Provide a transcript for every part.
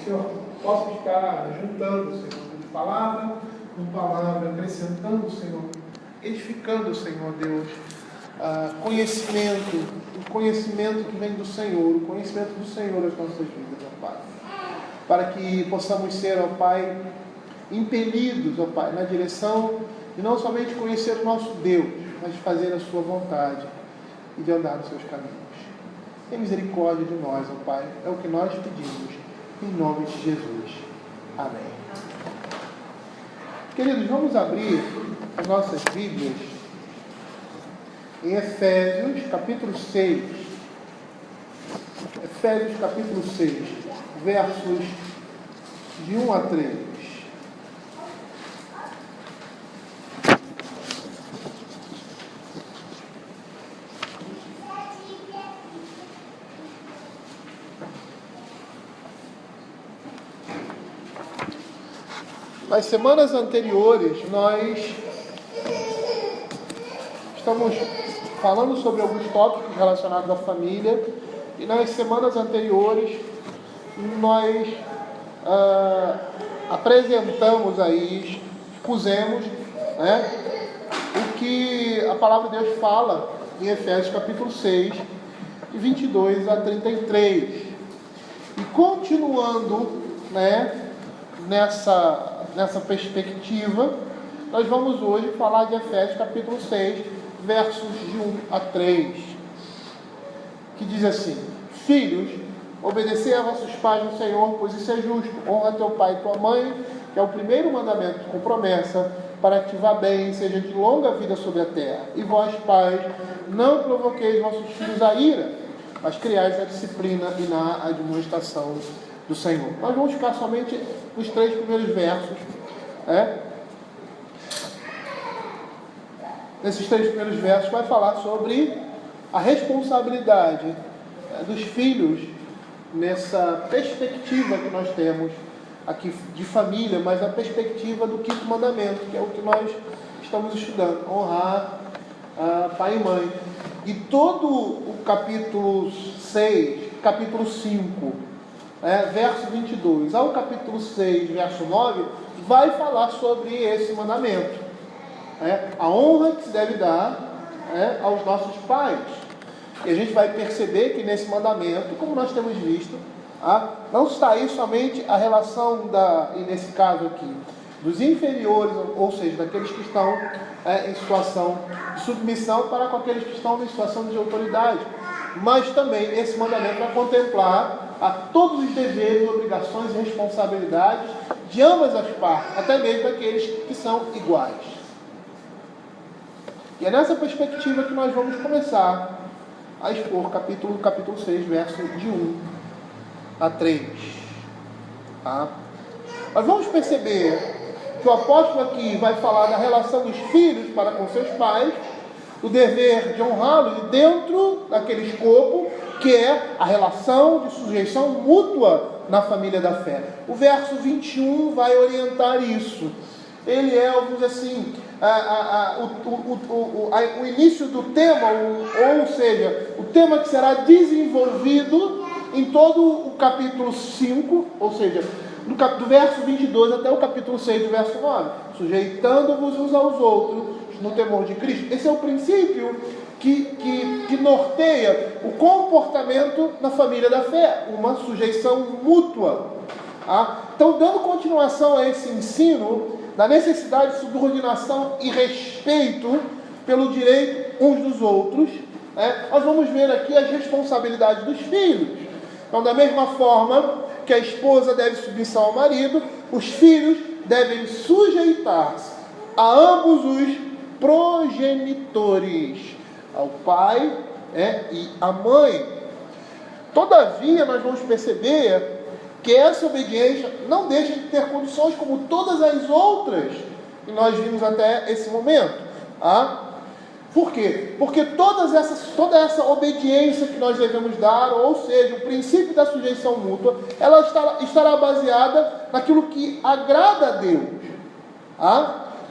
Senhor possa estar juntando, Senhor, palavra com palavra, acrescentando, Senhor, edificando, Senhor Deus, o conhecimento que vem do Senhor, o conhecimento do Senhor às nossas vidas, ó Pai. Para que possamos ser, ó Pai, impelidos, ó Pai, na direção de não somente conhecer o nosso Deus, mas de fazer a sua vontade e de andar nos seus caminhos. Tem misericórdia de nós, ó Pai, é o que nós pedimos, em nome de Jesus. Amém. Queridos, vamos abrir as nossas Bíblias em Efésios, capítulo 6. Efésios, capítulo 6, versos de 1 a 3. Nas semanas anteriores, nós estamos falando sobre alguns tópicos relacionados à família, e nas semanas anteriores nós apresentamos aí, expusemos, o que a palavra de Deus fala em Efésios capítulo 6, de 22 a 33. E continuando, nessa perspectiva, nós vamos hoje falar de Efésios capítulo 6, versos de 1 a 3, que diz assim: Filhos, obedecei a vossos pais no Senhor, pois isso é justo. Honra teu pai e tua mãe, que é o primeiro mandamento com promessa, para que te vá bem e seja de longa vida sobre a terra. E vós, pais, não provoqueis vossos filhos a ira, mas criais a disciplina e na admoestação do Senhor. Nós vamos ficar somente nos 3 primeiros versos. Nesses 3 primeiros versos vai falar sobre a responsabilidade dos filhos nessa perspectiva que nós temos aqui de família, mas a perspectiva do 5º mandamento, que é o que nós estamos estudando: honrar pai e mãe. E todo o capítulo 6, capítulo 5, verso 22 ao capítulo 6, verso 9, vai falar sobre esse mandamento, a honra que se deve dar aos nossos pais. E a gente vai perceber que nesse mandamento, como nós temos visto, não está aí somente a relação e nesse caso aqui, dos inferiores, ou seja, daqueles que estão em situação de submissão para com aqueles que estão em situação de autoridade, mas também esse mandamento vai contemplar a todos os deveres, obrigações e responsabilidades de ambas as partes, até mesmo aqueles que são iguais. E é nessa perspectiva que nós vamos começar a expor capítulo 6, verso de 1 a 3. Nós vamos perceber que o apóstolo aqui vai falar da relação dos filhos para com seus pais, o dever de honrá-los dentro daquele escopo que é a relação de sujeição mútua na família da fé. O verso 21 vai orientar isso. Ele é, vamos dizer assim, o início do tema, ou seja, o tema que será desenvolvido em todo o capítulo 5, ou seja, do verso 22 até o capítulo 6, do verso 9. Sujeitando-vos uns aos outros no temor de Cristo. Esse é o princípio que norteia o comportamento na família da fé, uma sujeição mútua. Então, dando continuação a esse ensino da necessidade de subordinação e respeito pelo direito uns dos outros, nós vamos ver aqui as responsabilidades dos filhos. Então, da mesma forma que a esposa deve submissão ao marido, os filhos devem sujeitar-se a ambos os progenitores, ao pai e à mãe. Todavia, nós vamos perceber que essa obediência não deixa de ter condições como todas as outras que nós vimos até esse momento. Por quê? Porque toda essa obediência que nós devemos dar, ou seja, o princípio da sujeição mútua, ela estará baseada naquilo que agrada a Deus.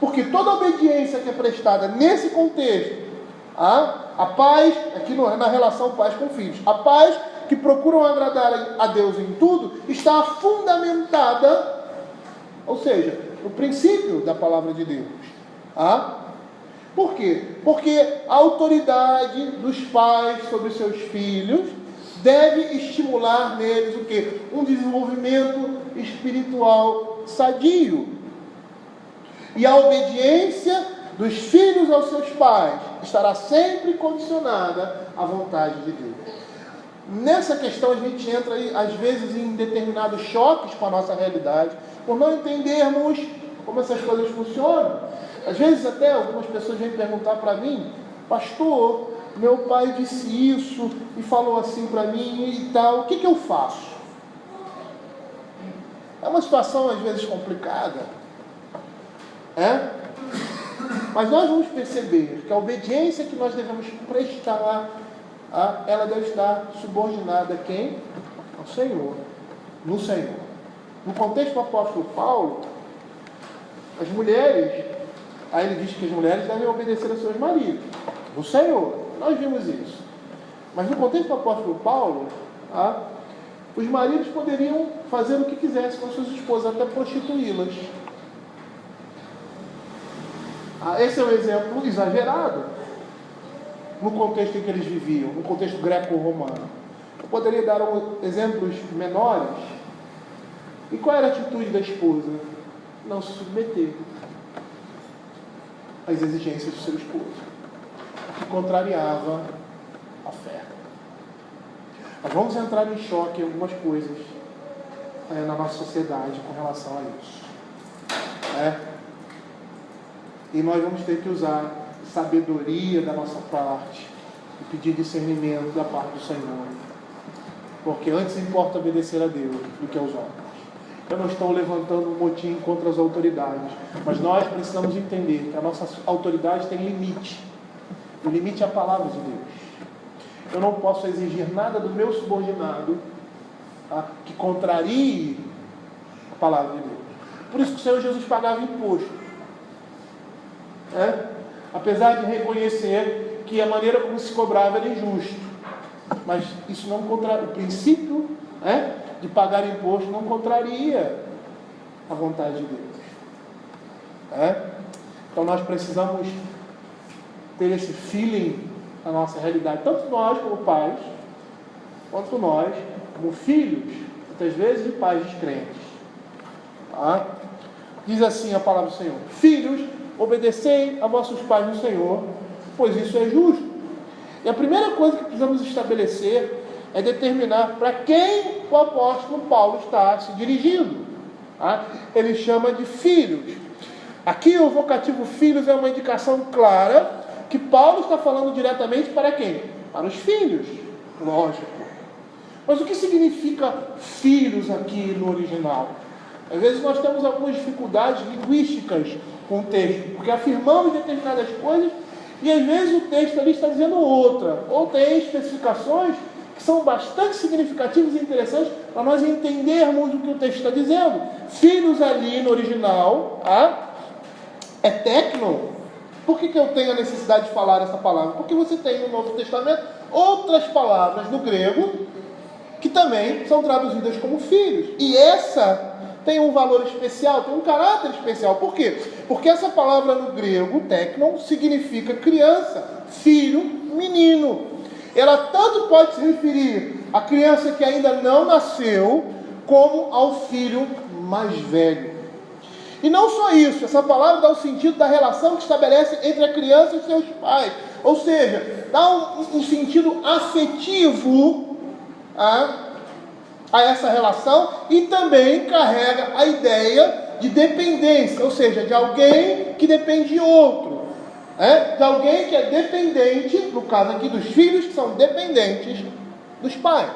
Porque toda obediência que é prestada nesse contexto, a paz, aqui na relação pais com filhos, a paz que procuram agradar a Deus em tudo, está fundamentada, ou seja, no princípio da palavra de Deus. Por quê? Porque a autoridade dos pais sobre seus filhos deve estimular neles o quê? Um desenvolvimento espiritual sadio. E a obediência dos filhos aos seus pais estará sempre condicionada à vontade de Deus. Nessa questão a gente entra, às vezes, em determinados choques com a nossa realidade, por não entendermos como essas coisas funcionam. Às vezes até algumas pessoas vêm perguntar para mim: pastor, meu pai disse isso e falou assim para mim e tal, o que eu faço? É uma situação às vezes complicada, mas nós vamos perceber que a obediência que nós devemos prestar, ela deve estar subordinada a quem? Ao Senhor, no Senhor. No contexto do apóstolo Paulo, as mulheres, aí ele diz que as mulheres devem obedecer aos seus maridos, no Senhor. Nós vimos isso. Mas no contexto do apóstolo Paulo, os maridos poderiam fazer o que quisessem com as suas esposas, até prostituí-las. Esse é um exemplo exagerado no contexto em que eles viviam, no contexto greco-romano. Eu poderia dar exemplos menores. E qual era a atitude da esposa? Não se submeter às exigências do seu esposo, que contrariava a fé. Nós vamos entrar em choque em algumas coisas na nossa sociedade com relação a isso. E nós vamos ter que usar sabedoria da nossa parte e pedir discernimento da parte do Senhor. Porque antes importa obedecer a Deus do que aos homens. Eu não estou levantando um motim contra as autoridades, mas nós precisamos entender que a nossa autoridade tem limite. O limite é a palavra de Deus. Eu não posso exigir nada do meu subordinado que contrarie a palavra de Deus. Por isso que o Senhor Jesus pagava imposto. Apesar de reconhecer que a maneira como se cobrava era injusto, mas isso não contraria o princípio de pagar imposto, não contraria a vontade de Deus. Então nós precisamos ter esse feeling na nossa realidade, tanto nós como pais, quanto nós como filhos, muitas vezes de pais descrentes. Diz assim a palavra do Senhor: filhos, obedecei a vossos pais no Senhor, pois isso é justo. E a primeira coisa que precisamos estabelecer é determinar para quem o apóstolo Paulo está se dirigindo. Ele chama de filhos. Aqui o vocativo filhos é uma indicação clara que Paulo está falando diretamente para quem? Para os filhos, lógico. Mas o que significa filhos aqui no original? Às vezes nós temos algumas dificuldades linguísticas com o texto, porque afirmamos determinadas coisas e às vezes o texto ali está dizendo outra, ou tem especificações que são bastante significativas e interessantes para nós entendermos o que o texto está dizendo. Filhos ali no original é tecno. Por que eu tenho a necessidade de falar essa palavra? Porque você tem no Novo Testamento outras palavras no grego que também são traduzidas como filhos. E essa tem um valor especial, tem um caráter especial. Por quê? Porque essa palavra no grego, teknon, significa criança, filho, menino. Ela tanto pode se referir à criança que ainda não nasceu, como ao filho mais velho. E não só isso, essa palavra dá o sentido da relação que estabelece entre a criança e seus pais. Ou seja, dá um sentido afetivo a essa relação e também carrega a ideia de dependência, ou seja, de alguém que depende de outro. De alguém que é dependente, no caso aqui dos filhos, que são dependentes dos pais.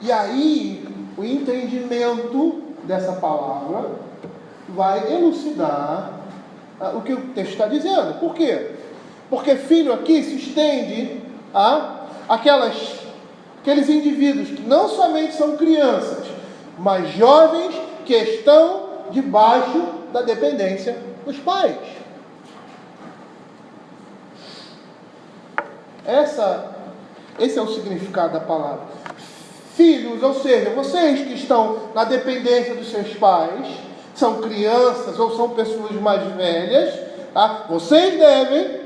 E aí, o entendimento dessa palavra vai elucidar o que o texto está dizendo. Por quê? Porque filho aqui se estende a aqueles indivíduos que não somente são crianças, mas jovens que estão debaixo da dependência dos pais. Esse é o significado da palavra. Filhos, ou seja, vocês que estão na dependência dos seus pais, são crianças ou são pessoas mais velhas, tá? Vocês devem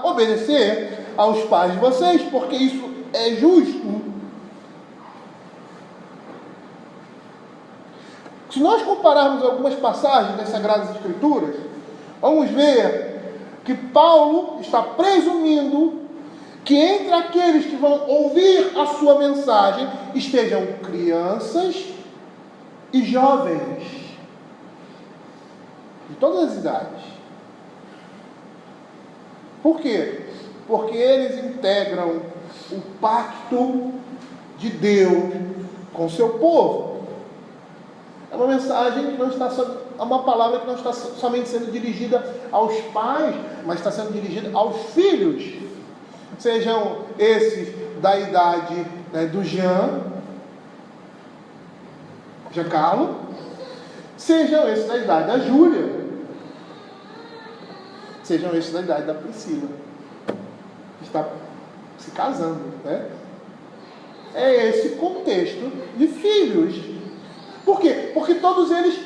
obedecer aos pais de vocês, porque isso é justo. Se nós compararmos algumas passagens das Sagradas Escrituras, vamos ver que Paulo está presumindo que entre aqueles que vão ouvir a sua mensagem estejam crianças e jovens, de todas as idades. Por quê? Porque eles integram o pacto de Deus com o seu povo. É uma mensagem que não está é uma palavra que não está somente sendo dirigida aos pais, mas está sendo dirigida aos filhos. Sejam esses da idade, né, do Giancarlo, sejam esses da idade da Júlia, sejam esses da idade da Priscila, que está se casando, né? É esse contexto de filhos. Por quê? Porque todos eles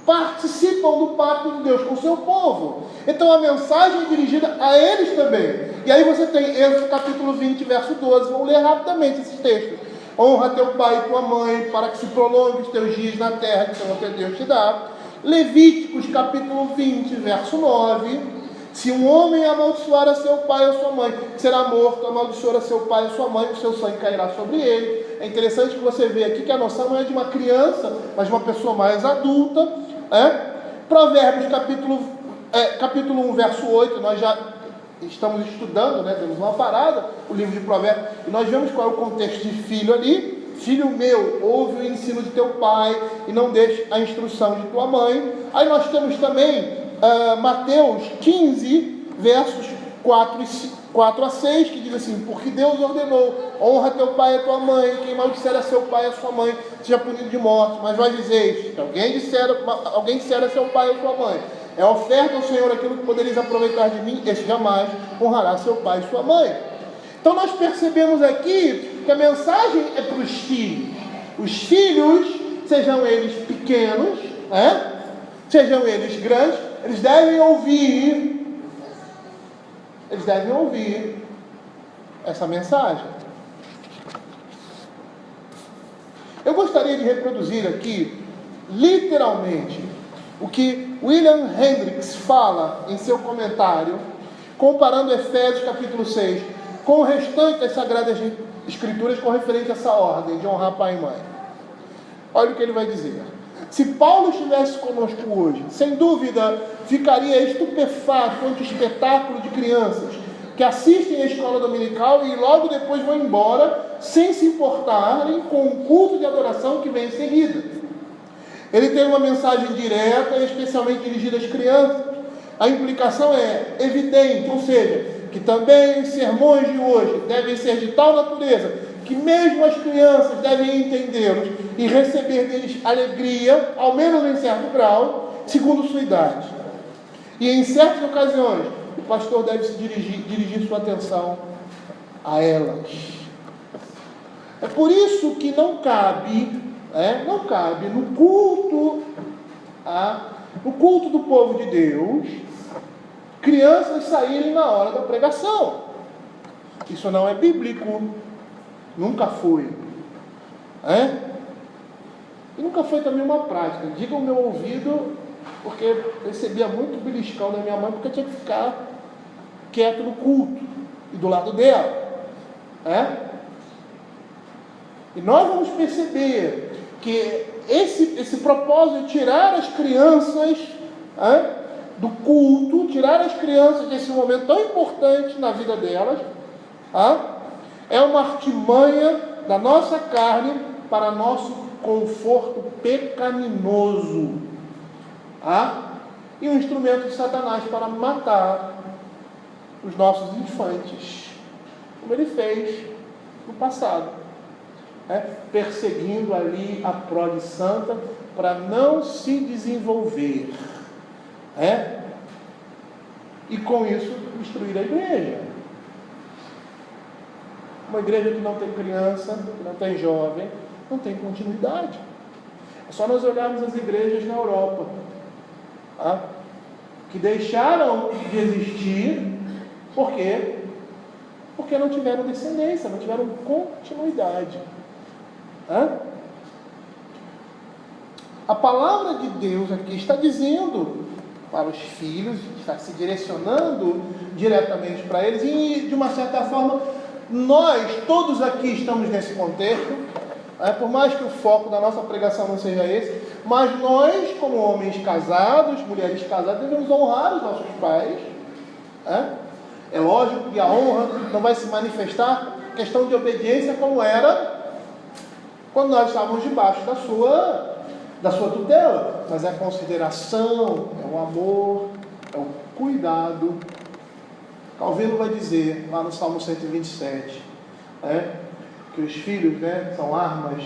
participam do pacto de Deus com o seu povo. Então a mensagem é dirigida a eles também. E aí você tem Êxodo capítulo 20, verso 12. Vamos ler rapidamente esses textos. Honra teu pai e tua mãe, para que se prolongue os teus dias na terra que o Senhor teu Deus te dá. Levíticos capítulo 20, verso 9. Se um homem amaldiçoar a seu pai ou sua mãe, será morto. Amaldiçoar a seu pai ou sua mãe, o seu sangue cairá sobre ele. É interessante que você vê aqui que a noção não é de uma criança, mas de uma pessoa mais adulta. Provérbios capítulo 1, verso 8. Nós já estamos estudando, né? Temos uma parada, o livro de Provérbios, e nós vemos qual é o contexto de filho ali. Filho meu, ouve o ensino de teu pai e não deixe a instrução de tua mãe. Aí nós temos também Mateus 15, versos 4 a 6, que diz assim: porque Deus ordenou, honra teu pai e tua mãe, quem maldisser a seu pai e a sua mãe, seja punido de morte. Mas vós dizeis, se alguém disser a seu pai ou sua mãe, é oferta ao Senhor aquilo que podereis aproveitar de mim, esse jamais honrará seu pai e sua mãe. Então nós percebemos aqui que a mensagem é para os filhos. Os filhos, sejam eles pequenos, sejam eles grandes, eles devem ouvir essa mensagem. Eu gostaria de reproduzir aqui, literalmente, o que William Hendricks fala em seu comentário, comparando Efésios capítulo 6 com o restante das Sagradas Escrituras com referência a essa ordem de honrar pai e mãe. Olha o que ele vai dizer. Se Paulo estivesse conosco hoje, sem dúvida ficaria estupefato com o espetáculo de crianças que assistem à escola dominical e logo depois vão embora sem se importarem com o culto de adoração que vem em seguida. Ele tem uma mensagem direta e especialmente dirigida às crianças. A implicação é evidente, ou seja, que também os sermões de hoje devem ser de tal natureza que mesmo as crianças devem entendê-los e receber deles alegria, ao menos em certo grau, segundo sua idade. E em certas ocasiões, o pastor deve se dirigir sua atenção a elas. É por isso que não cabe no culto do povo de Deus, crianças saírem na hora da pregação. Isso não é bíblico. Nunca foi. E nunca foi também uma prática. Diga o meu ouvido, porque eu recebia muito beliscão da minha mãe, porque eu tinha que ficar quieto no culto e do lado dela. E nós vamos perceber que esse propósito de tirar as crianças do culto, tirar as crianças desse momento tão importante na vida delas, é uma artimanha da nossa carne para nosso conforto pecaminoso, e um instrumento de Satanás para matar os nossos infantes, como ele fez no passado, perseguindo ali a prole santa para não se desenvolver, e com isso destruir a igreja. Uma igreja que não tem criança, que não tem jovem, não tem continuidade. É só nós olharmos as igrejas na Europa, tá? Que deixaram de existir. Por quê? Porque não tiveram descendência, não tiveram continuidade. A palavra de Deus aqui está dizendo para os filhos, está se direcionando diretamente para eles, e de uma certa forma, nós todos aqui estamos nesse contexto, por mais que o foco da nossa pregação não seja esse, mas nós, como homens casados, mulheres casadas, devemos honrar os nossos pais. É lógico que a honra não vai se manifestar questão de obediência como era quando nós estávamos debaixo da sua tutela, mas é a consideração, é o amor, é o cuidado. Calvino vai dizer lá no Salmo 127, que os filhos, são armas.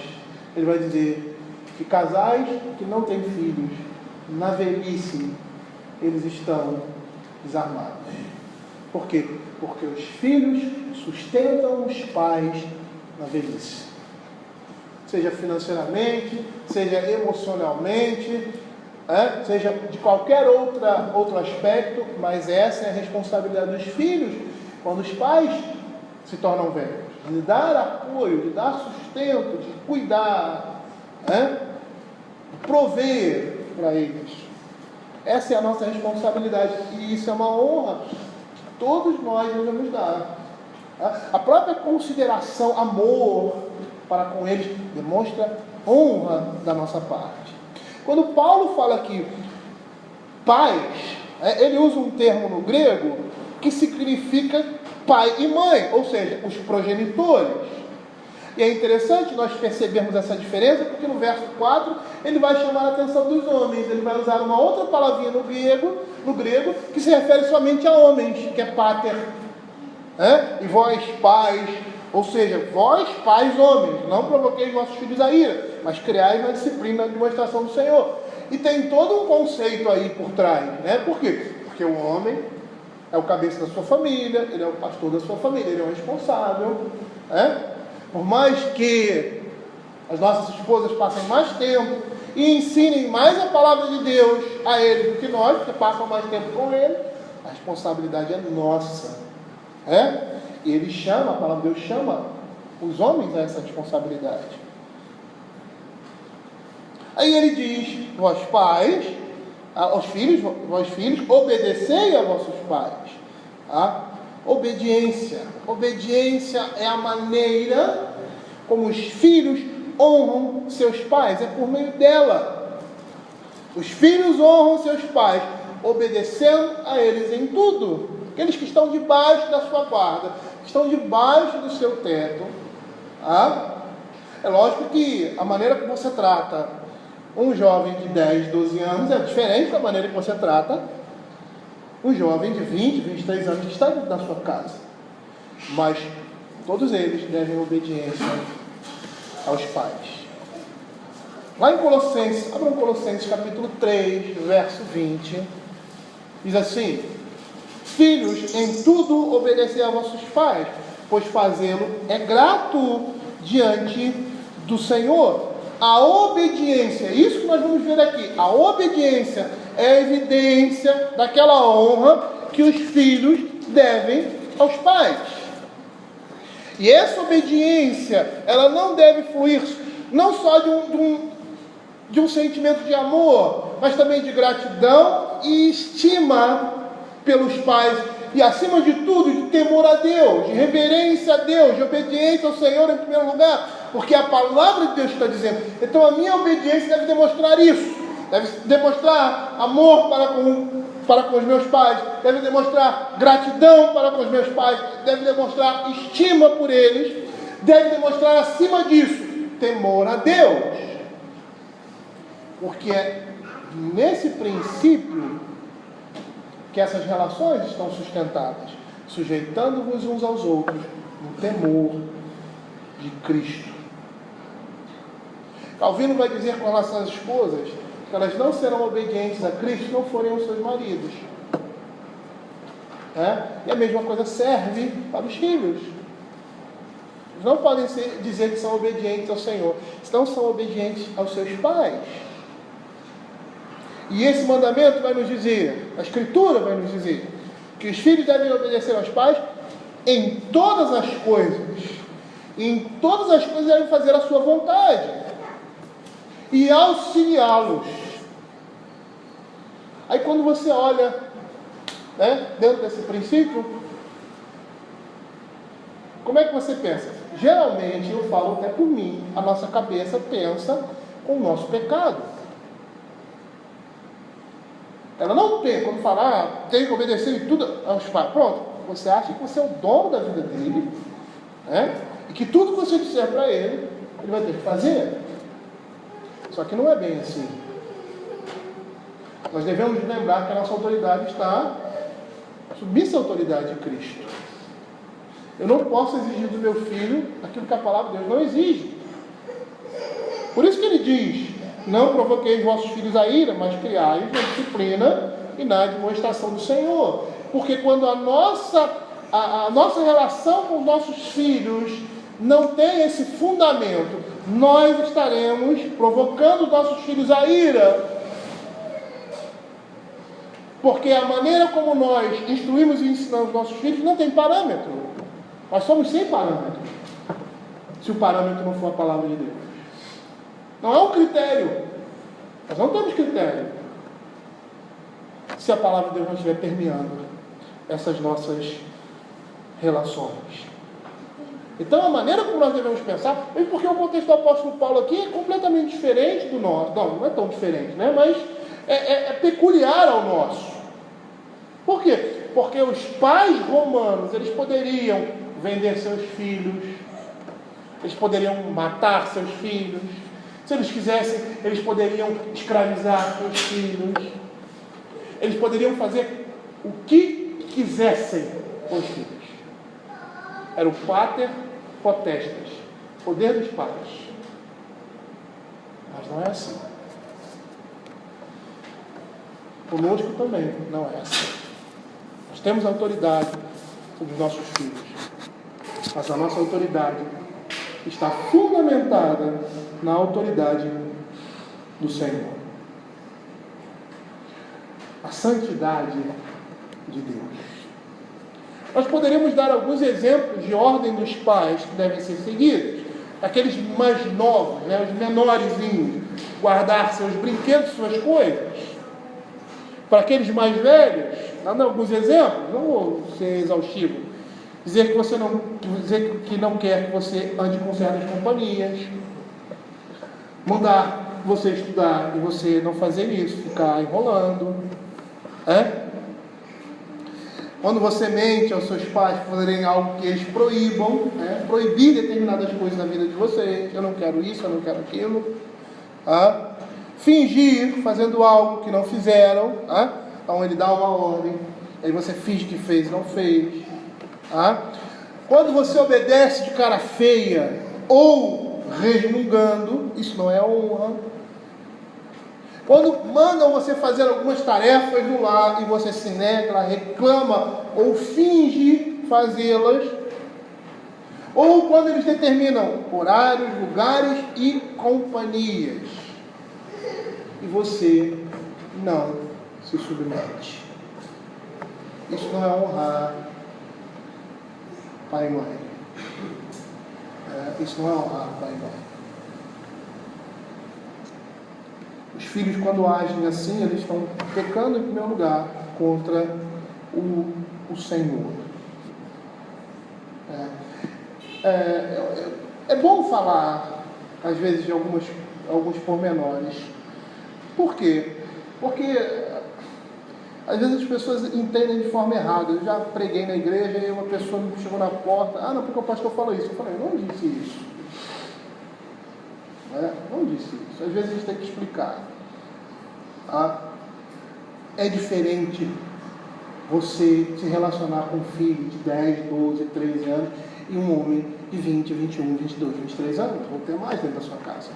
Ele vai dizer que casais que não têm filhos, na velhice, eles estão desarmados. Por quê? Porque os filhos sustentam os pais na velhice. Seja financeiramente, seja emocionalmente, seja de qualquer outro aspecto, mas essa é a responsabilidade dos filhos quando os pais se tornam velhos. De dar apoio, de dar sustento, de cuidar, de prover para eles. Essa é a nossa responsabilidade e isso é uma honra que todos nós devemos dar. A própria consideração, amor para com eles, demonstra honra da nossa parte. Quando Paulo fala aqui pais, ele usa um termo no grego que significa pai e mãe, ou seja, os progenitores. E é interessante nós percebermos essa diferença, porque no verso 4 ele vai chamar a atenção dos homens, ele vai usar uma outra palavrinha no grego que se refere somente a homens, que é pater. E vós pais, ou seja, vós pais homens, não provoqueis vossos filhos a ira, mas criais na disciplina e demonstração do Senhor. E tem todo um conceito aí por trás, Por quê? Porque o homem é o cabeça da sua família, ele é o pastor da sua família, ele é o responsável, Por mais que as nossas esposas passem mais tempo e ensinem mais a palavra de Deus a ele do que nós, porque passam mais tempo com ele, a responsabilidade é nossa, E ele chama, a palavra de Deus chama os homens a essa responsabilidade. Aí ele diz, vós pais, aos filhos, vós filhos, obedecei a vossos pais. Obediência. Obediência é a maneira como os filhos honram seus pais. É por meio dela. Os filhos honram seus pais, obedecendo a eles em tudo. Aqueles que estão debaixo da sua guarda, que estão debaixo do seu teto. É lógico que a maneira que você trata um jovem de 10, 12 anos é diferente da maneira que você trata um jovem de 20, 23 anos que está dentro da sua casa. Mas todos eles devem obediência aos pais. Lá em Colossenses, abram Colossenses capítulo 3, verso 20, diz assim: filhos, em tudo obedecei a vossos pais, pois fazê-lo é grato diante do Senhor. A obediência, isso que nós vamos ver aqui, a obediência é a evidência daquela honra que os filhos devem aos pais. E essa obediência, ela não deve fluir não só de um sentimento de amor, mas também de gratidão e estima pelos pais. E acima de tudo, de temor a Deus, de reverência a Deus, de obediência ao Senhor em primeiro lugar, porque a palavra de Deus está dizendo. Então a minha obediência deve demonstrar isso, deve demonstrar amor para com os meus pais, deve demonstrar gratidão para com os meus pais, deve demonstrar estima por eles, deve demonstrar acima disso, temor a Deus, porque é nesse princípio que essas relações estão sustentadas, sujeitando-vos uns aos outros no temor de Cristo. Calvino vai dizer com relação às esposas que elas não serão obedientes a Cristo se não forem aos seus maridos. E a mesma coisa serve para os filhos. Eles não podem dizer que são obedientes ao Senhor, senão são obedientes aos seus pais. E esse mandamento vai nos dizer, a Escritura vai nos dizer, que os filhos devem obedecer aos pais em todas as coisas. E em todas as coisas devem fazer a sua vontade e auxiliá-los. Aí quando você olha, né, dentro desse princípio, como é que você pensa? Geralmente, eu falo até por mim, a nossa cabeça pensa com o nosso pecado. Ela não tem, quando falar, tem que obedecer em tudo aos pais. Pronto, você acha que você é o dono da vida dele, né? E que tudo que você disser para ele, ele vai ter que fazer. Só que não é bem assim. Nós devemos lembrar que a nossa autoridade está submissa à autoridade de Cristo. Eu não posso exigir do meu filho aquilo que a palavra de Deus não exige. Por isso que ele diz: não provoqueis vossos filhos a ira, mas criai-os na disciplina e na admoestação do Senhor. Porque quando a nossa relação com os nossos filhos não tem esse fundamento, nós estaremos provocando os nossos filhos a ira. Porque a maneira como nós instruímos e ensinamos nossos filhos não tem parâmetro. Nós somos sem parâmetro, se o parâmetro não for a palavra de Deus. Não é um critério. Nós não temos critério se a palavra de Deus não estiver permeando essas nossas relações. Então a maneira como nós devemos pensar, mesmo porque o contexto do apóstolo Paulo aqui é completamente diferente do nosso. Não é tão diferente, né? Mas é peculiar ao nosso. Por quê? Porque os pais romanos, eles poderiam vender seus filhos, eles poderiam matar seus filhos, se eles quisessem, eles poderiam escravizar seus filhos, eles poderiam fazer o que quisessem com os filhos. Era o pater potestas, poder dos pais. Mas não é assim. Conosco também não é assim. Nós temos autoridade sobre os nossos filhos, mas a nossa autoridade está fundamentada na autoridade do Senhor. A santidade de Deus. Nós poderíamos dar alguns exemplos de ordem dos pais que devem ser seguidos. Aqueles mais novos, né, os menorzinhos, guardar seus brinquedos, suas coisas. Para aqueles mais velhos, dando alguns exemplos, não vou ser exaustivo, dizer que não quer que você ande com certas companhias, mandar você estudar e você não fazer isso, ficar enrolando, Quando você mente aos seus pais por fazerem algo que eles proíbam, proibir determinadas coisas na vida de vocês, eu não quero isso, eu não quero aquilo, fingir fazendo algo que não fizeram, então ele dá uma ordem, aí você finge que fez e não fez, Quando você obedece de cara feia ou resmungando, isso não é honra. Quando mandam você fazer algumas tarefas no lar e você se nega, reclama ou finge fazê-las, ou quando eles determinam horários, lugares e companhias e você não se submete. Isso não é honrar pai e mãe. Isso não é honrar pai e mãe. Os filhos, quando agem assim, eles estão pecando em primeiro lugar contra o Senhor. É bom falar, às vezes, de alguns pormenores. Por quê? Porque às vezes as pessoas entendem de forma errada. Eu já preguei na igreja e uma pessoa me chegou na porta: não, porque o pastor falou isso. Eu falei: eu não disse isso. Não disse isso. Às vezes a gente tem que explicar. É diferente você se relacionar com um filho de 10, 12, 13 anos e um homem de 20, 21, 22, 23 anos, ou ter mais dentro da sua casa.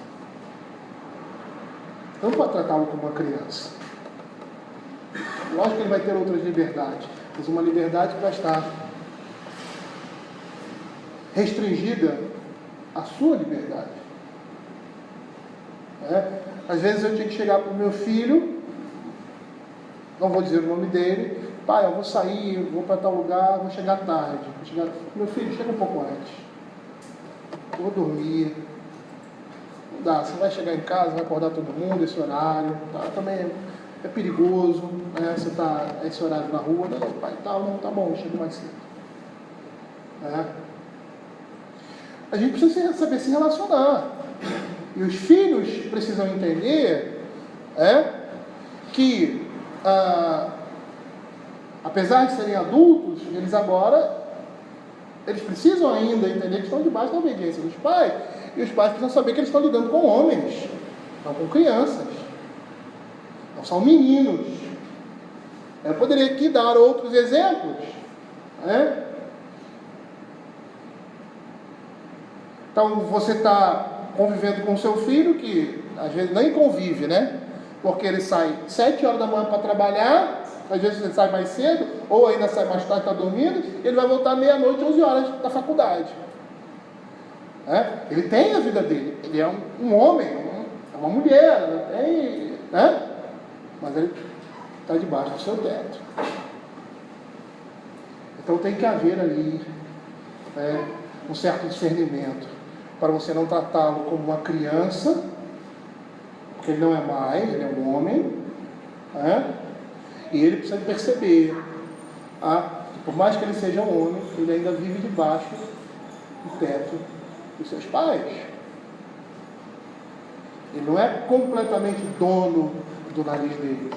Não pode tratá-lo como uma criança. Lógico que ele vai ter outras liberdades, mas uma liberdade que vai estar restringida a sua liberdade. Às vezes eu tinha que chegar para o meu filho, não vou dizer o nome dele, pai, eu vou sair, vou para tal lugar, vou chegar tarde. Meu filho, chega um pouco antes. Eu vou dormir. Não dá, você vai chegar em casa, vai acordar todo mundo esse horário, tá? Também é perigoso, né? Você está esse horário na rua, não, pai, não, tá bom, chega mais cedo. A gente precisa saber se relacionar. E os filhos precisam entender que, apesar de serem adultos, eles precisam ainda entender que estão debaixo da obediência dos pais. E os pais precisam saber que eles estão lidando com homens, não com crianças. Não são meninos. Eu poderia aqui dar outros exemplos. Então, você está convivendo com o seu filho, que às vezes nem convive, né? Porque ele sai 7 horas da manhã para trabalhar, às vezes ele sai mais cedo, ou ainda sai mais tarde, está dormindo, e ele vai voltar meia-noite, 11 horas da faculdade. Ele tem a vida dele, ele é um homem, é uma mulher, mas ele está debaixo do seu teto. Então tem que haver ali um certo discernimento, para você não tratá-lo como uma criança, porque ele não é mais, ele é um homem, e ele precisa perceber, que por mais que ele seja um homem, ele ainda vive debaixo do teto dos seus pais. Ele não é completamente dono do nariz dele.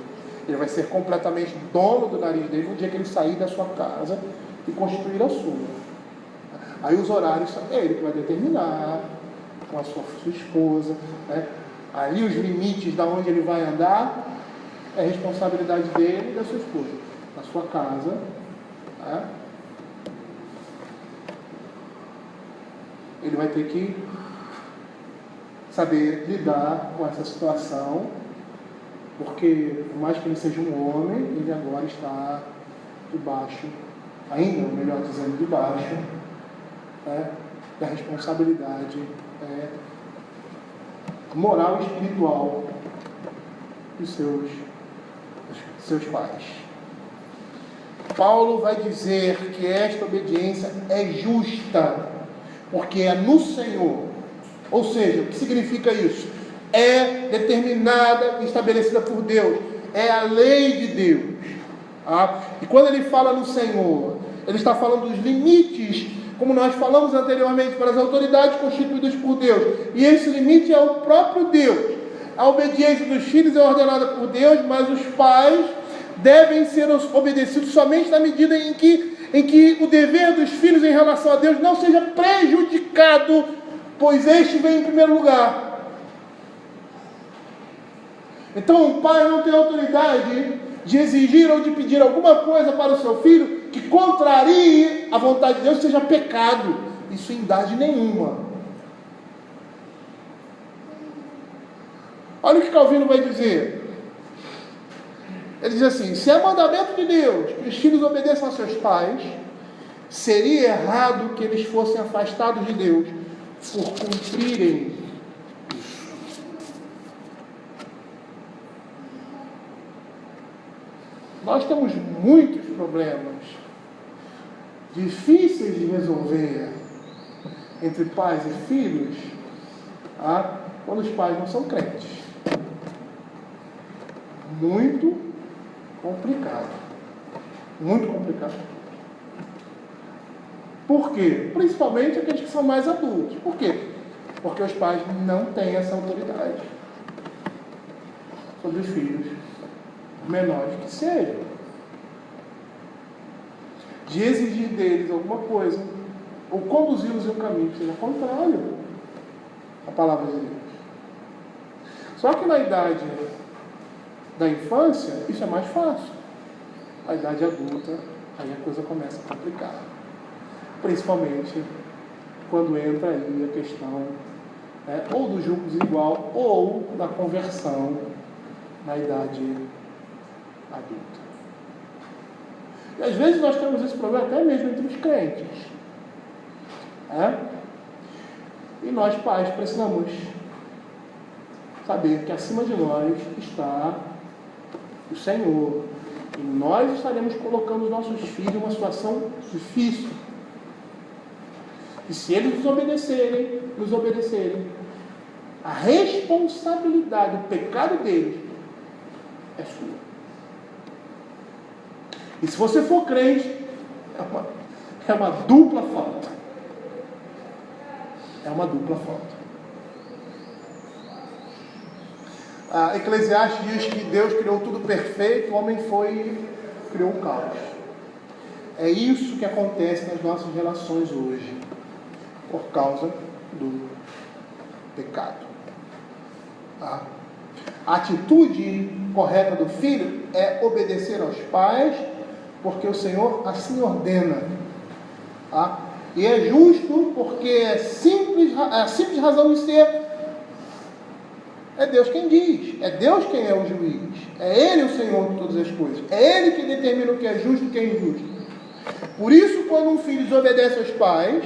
Ele vai ser completamente dono do nariz dele no dia que ele sair da sua casa e construir a sua. Aí os horários são ele que vai determinar, com a sua esposa. Ali os limites de onde ele vai andar é responsabilidade dele e da sua esposa. Na sua casa. Ele vai ter que saber lidar com essa situação, porque por mais que ele seja um homem, ele agora está debaixo, ainda melhor dizendo, debaixo da responsabilidade moral e espiritual dos seus pais. Paulo vai dizer que esta obediência é justa, porque é no Senhor. Ou seja, o que significa isso? É determinada e estabelecida por Deus. É a lei de Deus. E quando ele fala no Senhor, ele está falando dos limites, como nós falamos anteriormente, para as autoridades constituídas por Deus. E esse limite é o próprio Deus. A obediência dos filhos é ordenada por Deus, mas os pais devem ser obedecidos somente na medida em que o dever dos filhos em relação a Deus não seja prejudicado, pois este vem em primeiro lugar. Então o pai não tem autoridade de exigir ou de pedir alguma coisa para o seu filho que contrarie a vontade de Deus, seja pecado. Isso em idade nenhuma. Olha o que Calvino vai dizer. Ele diz assim: se é mandamento de Deus que os filhos obedeçam aos seus pais, seria errado que eles fossem afastados de Deus por cumprirem isso. Nós temos muitos problemas difíceis de resolver entre pais e filhos, quando os pais não são crentes. Muito complicado. Muito complicado. Por quê? Principalmente aqueles que são mais adultos. Por quê? Porque os pais não têm essa autoridade sobre os filhos, menores que sejam, de exigir deles alguma coisa, ou conduzi-los em um caminho que seja contrário à palavra de Deus. Só que na idade da infância, isso é mais fácil. A idade adulta, aí a coisa começa a complicar. Principalmente quando entra aí a questão ou do julgo desigual ou da conversão na idade adulta. E às vezes nós temos esse problema até mesmo entre os crentes. E nós, pais, precisamos saber que acima de nós está o Senhor. E nós estaremos colocando os nossos filhos em uma situação difícil. E se eles nos obedecerem, a responsabilidade, o pecado deles é sua. E se você for crente, é uma dupla falta. É uma dupla falta. A Eclesiastes diz que Deus criou tudo perfeito, o homem criou o caos. É isso que acontece nas nossas relações hoje, por causa do pecado. A atitude correta do filho é obedecer aos pais, porque o Senhor assim ordena. E é justo, porque a simples razão de ser, é Deus quem diz, é Deus quem é o juiz, é Ele o Senhor de todas as coisas, é Ele que determina o que é justo e o que é injusto. Por isso, quando um filho desobedece aos pais,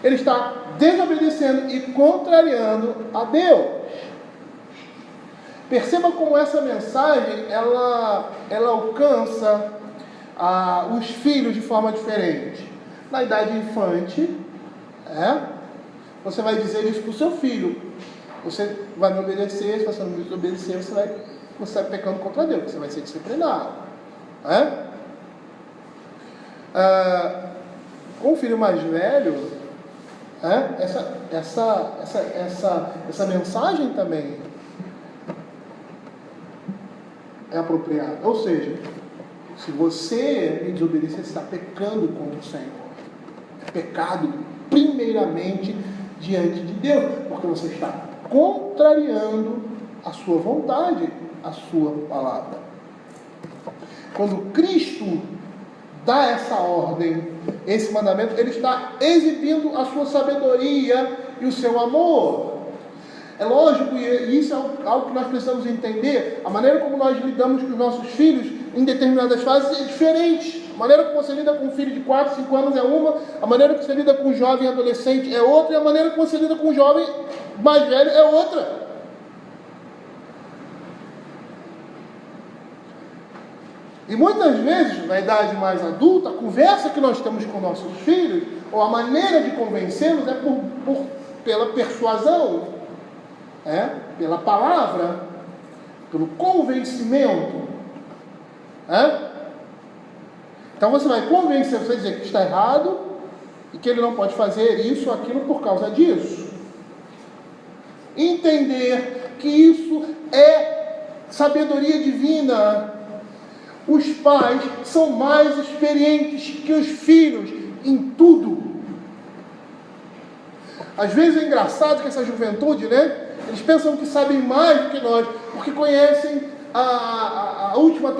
ele está desobedecendo e contrariando a Deus. Perceba como essa mensagem ela alcança os filhos de forma diferente. Na idade infante, você vai dizer isso para o seu filho. Você vai me obedecer, se você não me desobedecer, você vai pecando contra Deus, você vai ser disciplinado. Com o filho mais velho, essa mensagem também é apropriada. Ou seja, se você me desobedecer, você está pecando contra o Senhor. É pecado primeiramente diante de Deus, porque você está contrariando a sua vontade, a sua palavra. Quando Cristo dá essa ordem, esse mandamento, ele está exibindo a sua sabedoria e o seu amor. É lógico, e isso é algo que nós precisamos entender, a maneira como nós lidamos com os nossos filhos em determinadas fases é diferente. A maneira como você lida com um filho de 4, 5 anos é uma, a maneira que você lida com um jovem adolescente é outra, e a maneira que você lida com um jovem mais velho é outra. E muitas vezes, na idade mais adulta, a conversa que nós temos com nossos filhos, ou a maneira de convencê-los é pela persuasão, pela palavra, pelo convencimento. Então você vai convencer, você vai dizer que está errado e que ele não pode fazer isso ou aquilo por causa disso. Entender que isso é sabedoria divina. Os pais são mais experientes que os filhos em tudo. Às vezes é engraçado que essa juventude, eles pensam que sabem mais do que nós, porque conhecem a última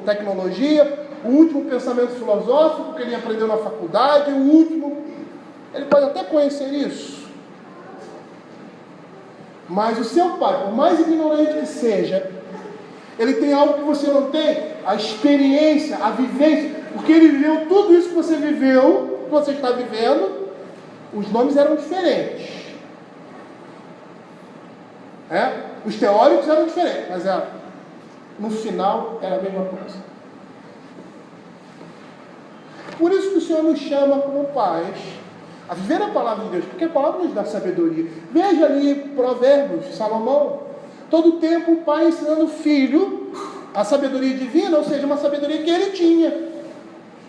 tecnologia, o último pensamento filosófico que ele aprendeu na faculdade, ele pode até conhecer isso. Mas o seu pai, por mais ignorante que seja, ele tem algo que você não tem, a experiência, a vivência, porque ele viveu tudo isso que você viveu, que você está vivendo. Os nomes eram diferentes. Os teóricos eram diferentes, mas no final era a mesma coisa. Por isso que o Senhor nos chama como pais a viver a palavra de Deus, porque a palavra nos dá sabedoria. Veja ali Provérbios, Salomão. Todo o tempo o pai ensinando o filho a sabedoria divina, ou seja, uma sabedoria que ele tinha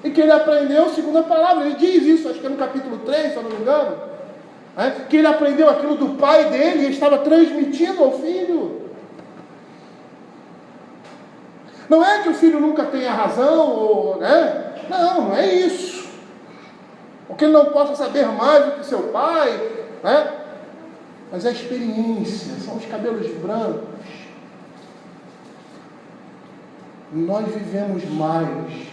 e que ele aprendeu segundo a palavra. Ele diz isso, acho que é no capítulo 3, se eu não me engano, que ele aprendeu aquilo do pai dele e estava transmitindo ao filho. Não é que o filho nunca tenha razão, não é isso. Ou que ele não possa saber mais do que seu pai, mas a experiência, são os cabelos brancos. Nós vivemos mais.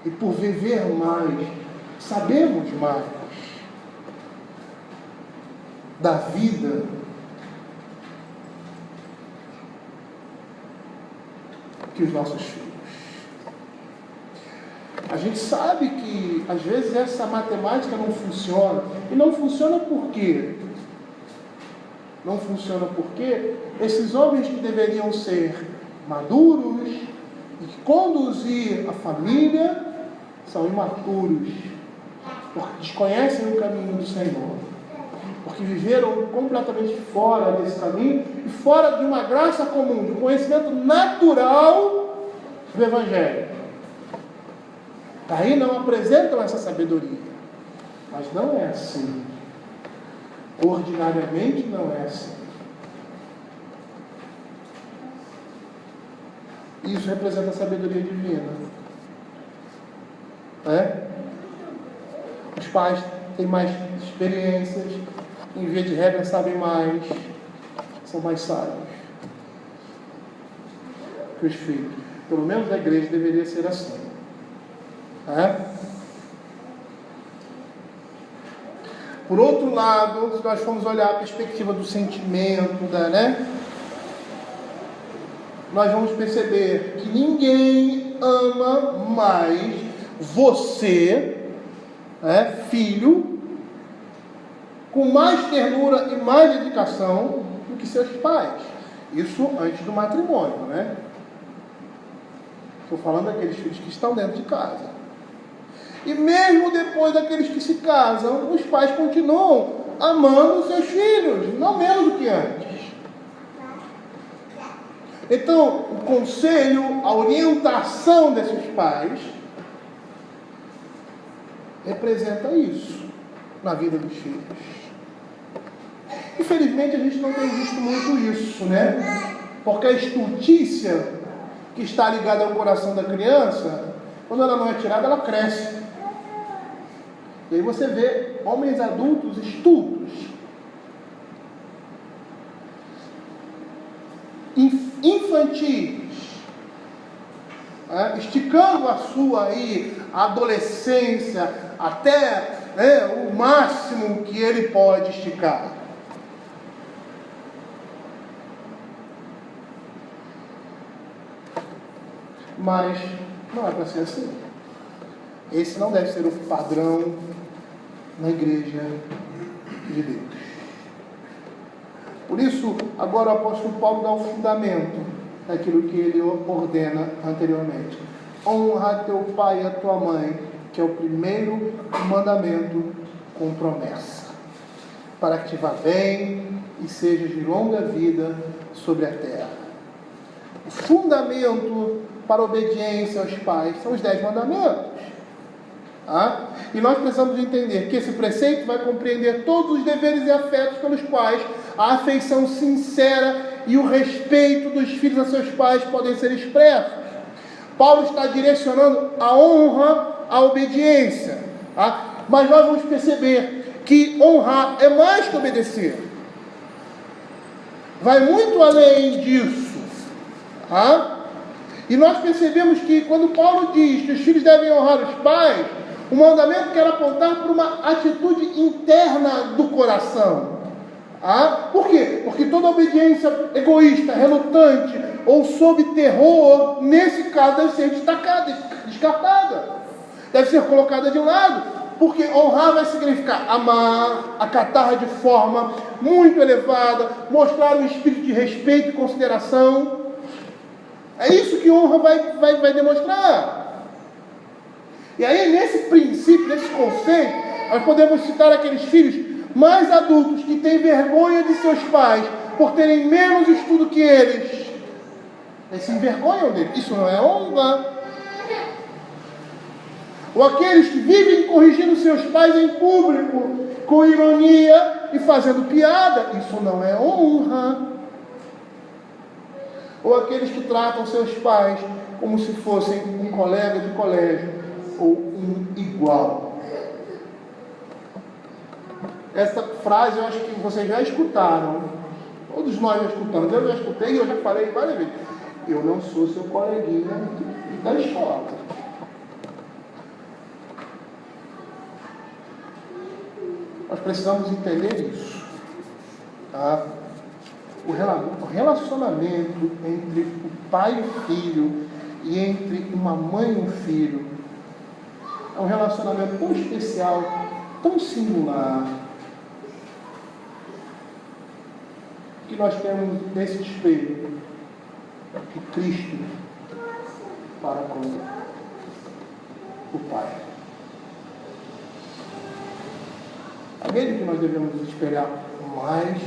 E por viver mais, sabemos mais da vida que os nossos filhos. A gente sabe que às vezes essa matemática não funciona. E não funciona por quê? Não funciona porque esses homens que deveriam ser maduros e conduzir a família são imaturos, porque desconhecem o caminho do Senhor, porque viveram completamente fora desse caminho e fora de uma graça comum, de um conhecimento natural do Evangelho. Daí não apresentam essa sabedoria, mas não é assim. Ordinariamente não é assim. Isso representa a sabedoria divina. Os pais têm mais experiências, em via de regra sabem mais, são mais sábios que os filhos. Pelo menos na igreja deveria ser assim. Por outro lado, se nós formos olhar a perspectiva do sentimento, nós vamos perceber que ninguém ama mais você, filho, com mais ternura e mais dedicação do que seus pais. Isso antes do matrimônio, Estou falando daqueles filhos que estão dentro de casa. E mesmo depois daqueles que se casam, os pais continuam amando seus filhos, não menos do que antes. Então, o conselho, a orientação desses pais representa isso na vida dos filhos. Infelizmente, a gente não tem visto muito isso, Porque a estultícia que está ligada ao coração da criança, quando ela não é tirada, ela cresce. E aí você vê homens adultos estultos, infantis, esticando a sua adolescência até o máximo que ele pode esticar. Mas não é para ser assim. Esse não deve ser o padrão na igreja de Deus. Por isso, agora o apóstolo Paulo dá o fundamento daquilo que ele ordena anteriormente. Honra teu pai e a tua mãe, que é o primeiro mandamento com promessa, para que te vá bem e sejas de longa vida sobre a terra. O fundamento para a obediência aos pais são os 10 mandamentos. E nós precisamos entender que esse preceito vai compreender todos os deveres e afetos pelos quais a afeição sincera e o respeito dos filhos a seus pais podem ser expressos. Paulo está direcionando a honra à obediência, mas nós vamos perceber que honrar é mais que obedecer, vai muito além disso. E nós percebemos que quando Paulo diz que os filhos devem honrar os pais, o mandamento quer apontar para uma atitude interna do coração. Por quê? Porque toda obediência egoísta, relutante ou sob terror, nesse caso deve ser descartada. Deve ser colocada de lado, porque honrar vai significar amar, acatar de forma muito elevada, mostrar um espírito de respeito e consideração. É isso que honra vai demonstrar. E aí, nesse princípio, nesse conceito, nós podemos citar aqueles filhos mais adultos que têm vergonha de seus pais por terem menos estudo que eles. Eles se envergonham deles. Isso não é honra. Ou aqueles que vivem corrigindo seus pais em público, com ironia e fazendo piada. Isso não é honra. Ou aqueles que tratam seus pais como se fossem um colega de colégio ou um igual. Essa frase eu acho que vocês já escutaram. Todos nós já escutamos. Eu já escutei e eu já falei várias vezes. Eu não sou seu coleguinha da escola. Nós precisamos entender isso. O relacionamento entre o pai e o filho e entre uma mãe e um filho um relacionamento tão especial, tão singular, que nós temos nesse espelho de Cristo para com o Pai. É nele que nós devemos espelhar mais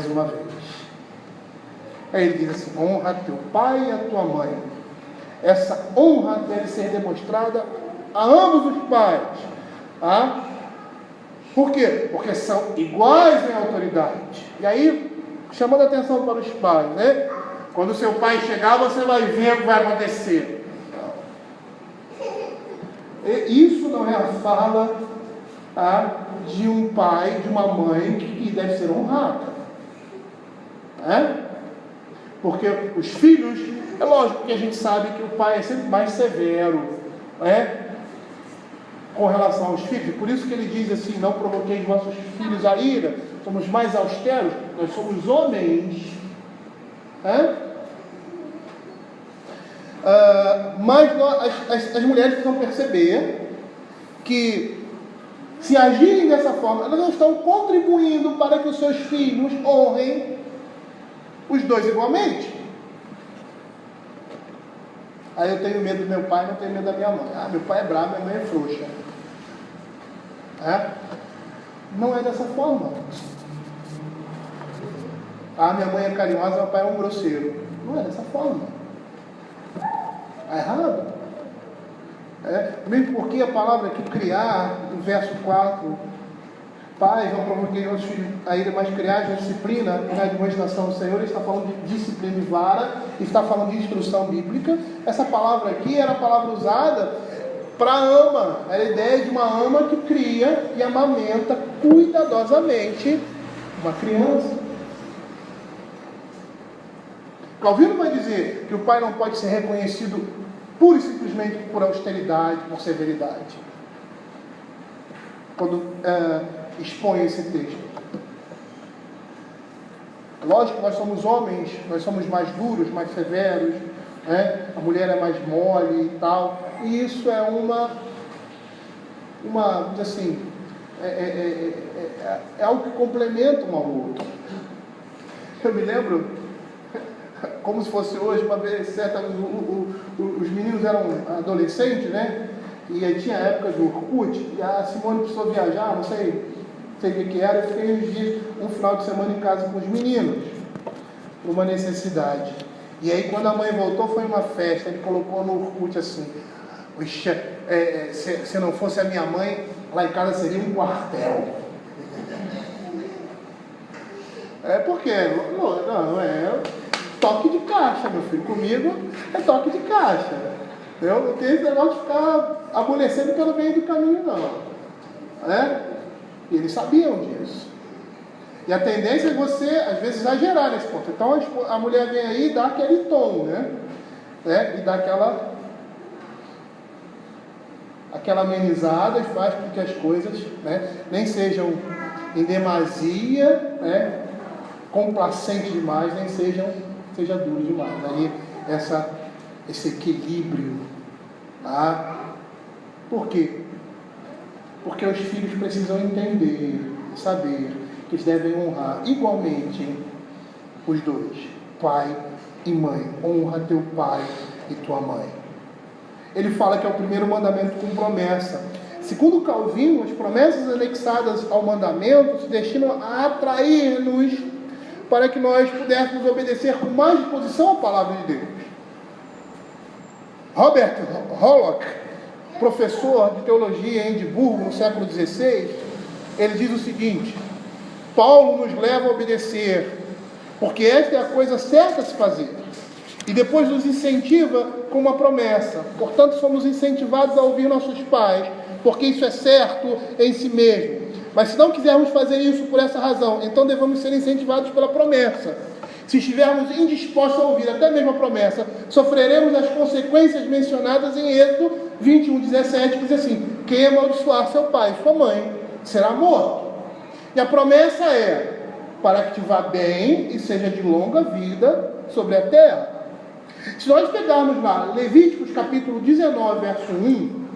uma vez. Aí ele diz assim: honra teu pai e a tua mãe. Essa honra deve ser demonstrada a ambos os pais. Tá? Por quê? Porque são iguais em autoridade. E aí, chamando a atenção para os pais, né? Quando o seu pai chegar, você vai ver o que vai acontecer. Isso não é a fala, tá, de um pai, de uma mãe que deve ser honrada. Né? Porque os filhos, é lógico que a gente sabe que o pai é sempre mais severo, né, com relação aos filhos. Por isso que ele diz assim: não provoqueis vossos filhos a ira. Somos mais austeros, nós somos homens. Né? Mas as mulheres precisam perceber que, se agirem dessa forma, elas não estão contribuindo para que os seus filhos honrem os dois igualmente. Aí eu tenho medo do meu pai, não tenho medo da minha mãe. Meu pai é bravo, minha mãe é frouxa. Não é dessa forma. Minha mãe é carinhosa, meu pai é um grosseiro. Não é dessa forma. Está errado. Mesmo porque a palavra aqui, criar, no verso 4, pais, não provoquei os filhos a ira, mas criar a disciplina e na demonstração do Senhor. Ele está falando de disciplina e vara, está falando de instrução bíblica. Essa palavra aqui era a palavra usada para ama, era a ideia de uma ama que cria e amamenta cuidadosamente uma criança. Calvino vai dizer que o pai não pode ser reconhecido pura e simplesmente por austeridade, por severidade, quando expõe esse texto. Lógico que nós somos homens, nós somos mais duros, mais severos, né? A mulher é mais mole e tal, e isso é assim, é algo que complementa um ao outro. Eu me lembro, como se fosse hoje, uma vez, os meninos eram adolescentes, né? E aí tinha a época do Orkut, e a Simone precisou viajar, não sei o que era, eu fiquei um final de semana em casa com os meninos, por uma necessidade. E aí quando a mãe voltou, foi uma festa, ele colocou no Orkut assim: se não fosse a minha mãe, lá em casa seria um quartel. Porque não é toque de caixa, meu filho. Comigo é toque de caixa. Não tem esse negócio de ficar amolecendo pelo meio do caminho, não. E eles sabiam disso. E a tendência é você, às vezes, exagerar nesse ponto. Então a mulher vem aí e dá aquele tom, né? E dá aquela amenizada e faz com que as coisas, né, nem sejam em demasia, né, complacentes demais, nem seja duro demais. Aí esse equilíbrio. Tá? Por quê? Porque os filhos precisam entender, saber que eles devem honrar igualmente os dois, pai e mãe. Honra teu pai e tua mãe. Ele fala que é o primeiro mandamento com promessa. Segundo Calvino, as promessas anexadas ao mandamento se destinam a atrair-nos para que nós pudéssemos obedecer com mais disposição a palavra de Deus. Robert Hollock, professor de teologia em Edimburgo no século XVI, ele diz o seguinte: Paulo nos leva a obedecer, porque esta é a coisa certa a se fazer, e depois nos incentiva com uma promessa. Portanto, somos incentivados a ouvir nossos pais, porque isso é certo em si mesmo. Mas se não quisermos fazer isso por essa razão, então devemos ser incentivados pela promessa. Se estivermos indispostos a ouvir até mesmo a promessa, sofreremos as consequências mencionadas em Êxodo 21:17, que diz assim: quem amaldiçoar seu pai e sua mãe será morto. E a promessa é para que te vá bem e seja de longa vida sobre a terra. Se nós pegarmos lá Levíticos capítulo 19, verso 1,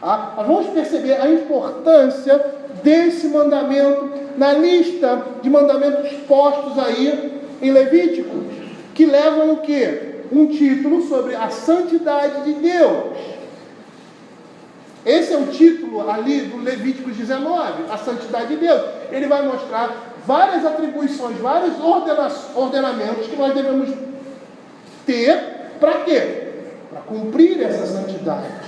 Nós vamos perceber a importância desse mandamento na lista de mandamentos postos aí em Levíticos, que levam o quê? Um título sobre a santidade de Deus. Esse é o título ali do Levíticos 19, a santidade de Deus. Ele vai mostrar várias atribuições, vários ordenamentos que nós devemos ter. Para quê? Para cumprir essa santidade.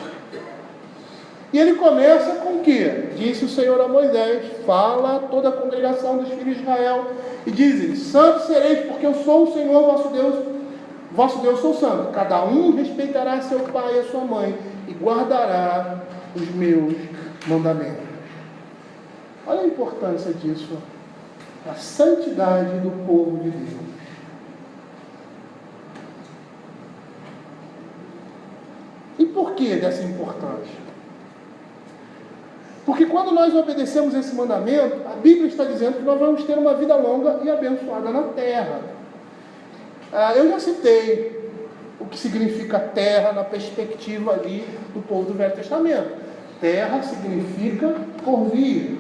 E ele começa com o quê? Disse o Senhor a Moisés: fala a toda a congregação dos filhos de Israel e diz-lhes: santos sereis, porque eu sou o Senhor vosso Deus sou santo. Cada um respeitará seu pai e a sua mãe e guardará os meus mandamentos. Olha a importância disso, a santidade do povo de Deus. E por que dessa importância? Porque quando nós obedecemos esse mandamento, a Bíblia está dizendo que nós vamos ter uma vida longa e abençoada na terra. Eu já citei o que significa terra na perspectiva ali do povo do Velho Testamento. Terra significa porvir,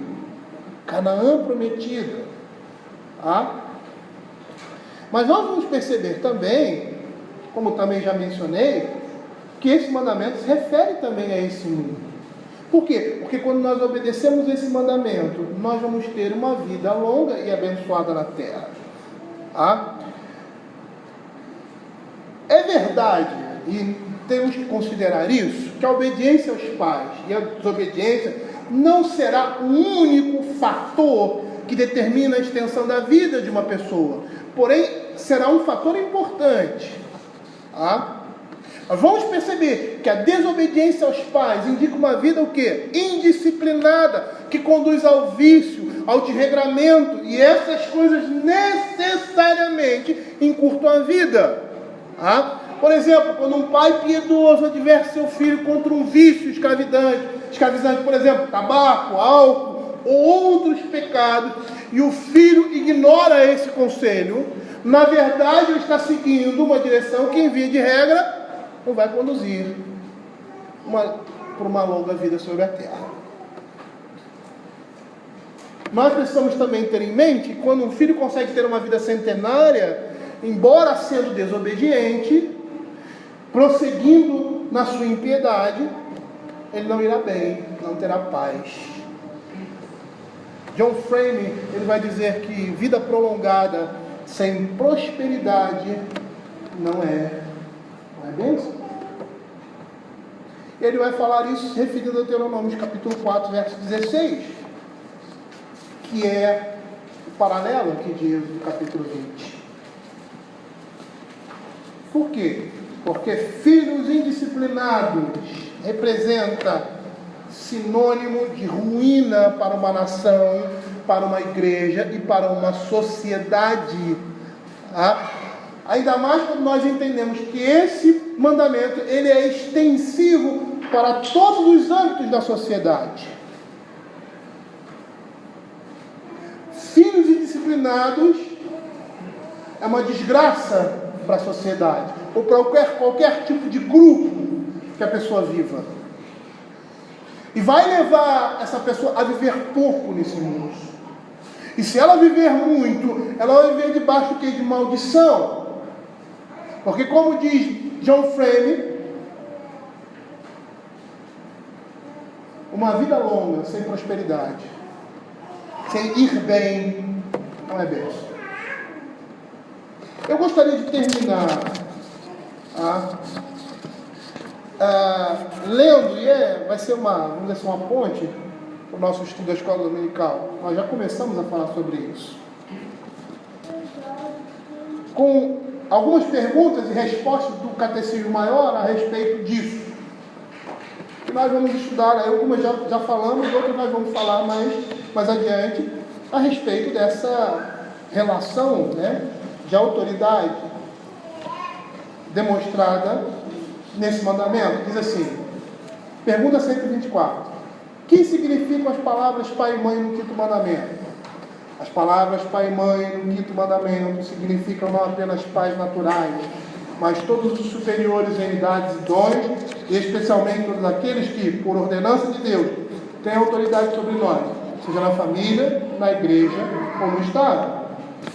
Canaã prometida. Mas nós vamos perceber também, como também já mencionei, que esse mandamento se refere também a esse mundo. Por quê? Porque quando nós obedecemos esse mandamento, nós vamos ter uma vida longa e abençoada na terra. É verdade, e temos que considerar isso, que a obediência aos pais e a desobediência não será o único fator que determina a extensão da vida de uma pessoa. Porém, será um fator importante. Nós vamos perceber que a desobediência aos pais indica uma vida o quê? Indisciplinada, que conduz ao vício, ao desregramento, e essas coisas necessariamente encurtam a vida. Por exemplo, quando um pai piedoso adverte seu filho contra um vício escravizante, por exemplo, tabaco, álcool ou outros pecados, e o filho ignora esse conselho, na verdade ele está seguindo uma direção que, em via de regra, não vai conduzir por uma longa vida sobre a terra. Nós precisamos também ter em mente que quando um filho consegue ter uma vida centenária, embora sendo desobediente, prosseguindo na sua impiedade, ele não irá bem, não terá paz. John Frame, ele vai dizer que vida prolongada sem prosperidade não é bênção. Ele vai falar isso referindo a Deuteronômio capítulo 4, verso 16, que é o paralelo aqui de Êxodo capítulo 20. Por quê? Porque filhos indisciplinados representa sinônimo de ruína para uma nação, para uma igreja e para uma sociedade. Ainda mais quando nós entendemos que esse mandamento ele é extensivo para todos os âmbitos da sociedade. Filhos indisciplinados é uma desgraça para a sociedade, ou para qualquer tipo de grupo que a pessoa viva. E vai levar essa pessoa a viver pouco nesse mundo. E se ela viver muito, ela vai viver debaixo do quê? De maldição. Porque, como diz John Frame, uma vida longa sem prosperidade, sem ir bem, não é bênção. Eu gostaria de terminar lendo, e vai ser vamos dizer, uma ponte para o nosso estudo da escola dominical. Nós já começamos a falar sobre isso. Com algumas perguntas e respostas do Catecismo Maior a respeito disso. E nós vamos estudar, algumas já falamos, outras nós vamos falar mais adiante, a respeito dessa relação, de autoridade demonstrada nesse mandamento. Diz assim, pergunta 124. O que significam as palavras pai e mãe no quinto mandamento? As palavras pai e mãe no quinto mandamento significam não apenas pais naturais, mas todos os superiores em idades e dons, e especialmente todos aqueles que, por ordenança de Deus, têm autoridade sobre nós, seja na família, na igreja ou no Estado.